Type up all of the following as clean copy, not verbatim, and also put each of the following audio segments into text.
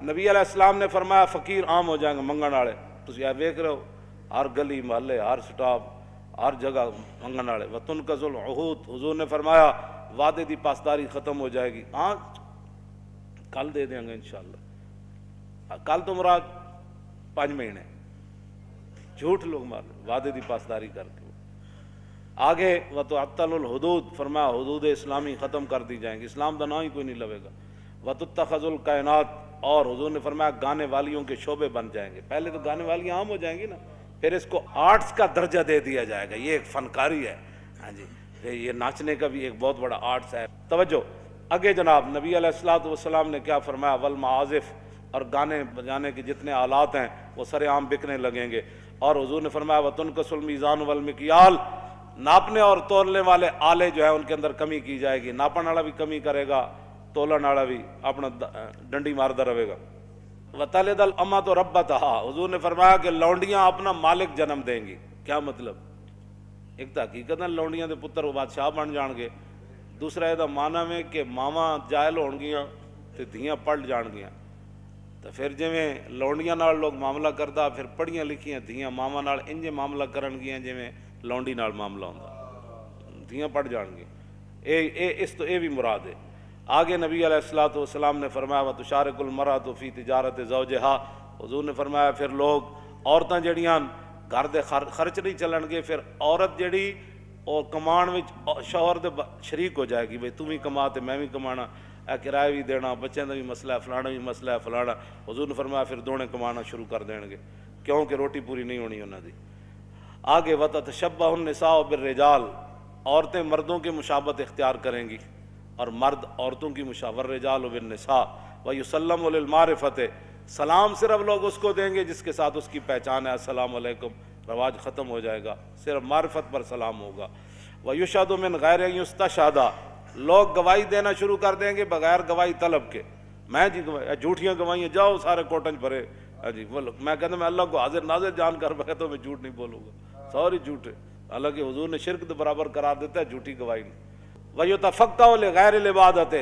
नबी अलैहिस्सलाम ने फरमाया फ़कीर आम हो जाएंगे मंगण वाले। तुम यह वेख रहे हो हर गली महल्ले हर स्टॉप हर जगह मंगण वाले। वतुन कज़ुल उहूद, हुजूर ने फरमाया वादे की पासदारी ख़त्म हो जाएगी। हाँ कल दे देंगे इंशाअल्लाह, कल तो मुराद 5 महीने, झूठ लोग मार वादे की पासदारी करके। आगे वह तो अत्तलुल हुदूद, फरमाया हुदूद इस्लामी ख़त्म कर दी जाएंगी, इस्लाम का ना ही कोई नहीं लवेगा। वह तो तखज़ुल कायनात, और हुजूर ने फरमाया गाने वालियों के शोबे बन जाएंगे। पहले तो गाने वाली आम हो जाएंगी ना, फिर इसको आर्ट्स का दर्जा दे दिया जाएगा, ये एक फनकारी है। हाँ जी, फिर ये नाचने का भी एक बहुत बड़ा आर्ट्स है। तवज्जो आगे जनाब नबी अलैहिस्सलातु वस्सलाम ने क्या फरमाया, वल माज़िफ़, और गाने बजाने के जितने आलात हैं वो सरेआम बिकने लगेंगे। और हुजूर ने फरमाया वतुनकसुल मीज़ान वल मिक्याल, नापने और तोलने वाले आले जो है उनके अंदर कमी की जाएगी। नापन वाला भी कमी करेगा, तोलन वाला भी अपना डंडी मारता रहेगा। वतलदल अमा तो रब्बतहा, हुजूर ने फरमाया कि लौंडियाँ अपना मालिक जन्म देंगी। क्या मतलब? एक तो हकीकत लौंडियाँ के पुत्र बादशाह बन जाएंगे, दूसरा यह माना में कि मावा जायल होणगियां तो धियाँ पढ़ जाणगियां। तो फिर जिमें लौंडियां नाल लोग मामला करता, फिर पढ़ियां लिखियां धियाँ मावा नाल इंजे मामला करनगियां जिमें लौंडी नाल मामला होंदा, धियाँ पढ़ जाणगियां। इस तो ये भी मुराद है। आगे नबी अलैहिस्सलातु वस्सलाम ने फरमाया व तुशारिकुल मरअतु फी तिजारत ज़ौजिहा, हुजूर ने फरमाया फिर लोग औरतां जड़ियां घर दे खर्च नहीं चलणगे, फिर औरत जड़ी और कमान में शौहर दे शरीक हो जाएगी, भाई तू भी कमा तो मैं भी कमाना, किराया भी देना, बच्चों का भी मसला है, फलाना भी मसला है फलाना। हुजूर ने फरमाया फिर दोने कमाना शुरू कर देंगे, क्योंकि रोटी पूरी नहीं होनी उन्होंने। आगे वततशब्बहुन निसाउ बिर्रिजाल, औरतें मर्दों की मुशाबत इख्तियार करेंगी और मर्द औरतों की मुशावर रिजाल बिन निसा। व युसल्लमु लिल मारिफत, सलाम सिर्फ लोग उसको देंगे जिसके साथ उसकी पहचान है, अस्सलाम अलैकुम, रवाज ख़त्म हो जाएगा, सिर्फ मारिफत पर सलाम होगा। व युशहदु मिन गैर युस्तशहदा, लोग गवाही देना शुरू कर देंगे बगैर गवाही तलब के। मैं जी गवाही, झूठियाँ गवाहियाँ जाओ सारे कोटन भरे। जी बोलो, मैं कहता मैं अल्लाह को हाजिर नाजिर जान कर बैठा तो मैं झूठ नहीं बोलूँगा, सॉरी झूठ है। हालांकि हुजूर ने शिरक तो बराबर करार देता है झूठी गवाही ने। वयुतफक्कउ लिगैर लिबादत,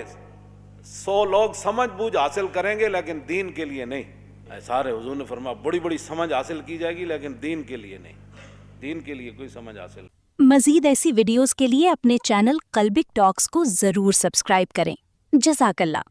100 लोग समझ बूझ हासिल करेंगे लेकिन दीन के लिए नहीं। सारे हुजूर ने फरमाया बड़ी बड़ी समझ हासिल की जाएगी लेकिन दीन के लिए नहीं, दीन के लिए कोई समझ हासिल। मज़ीद ऐसी वीडियोस के लिए अपने चैनल कल्बिक टॉक्स को ज़रूर सब्सक्राइब करें। जज़ाकल्लाह।